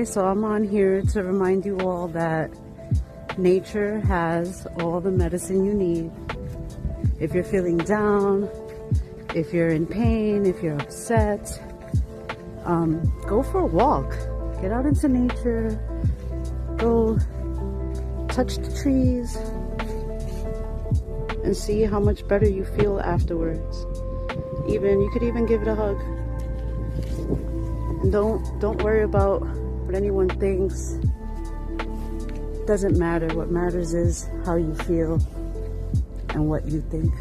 So I'm on here to remind you all that nature has all the medicine you need. If you're feeling down, if you're in pain, if you're upset, go for a walk. Get out into nature. Go touch the trees and see how much better you feel afterwards. You could even give it a hug. And don't worry about what anyone thinks. Doesn't matter. What matters is how you feel and what you think.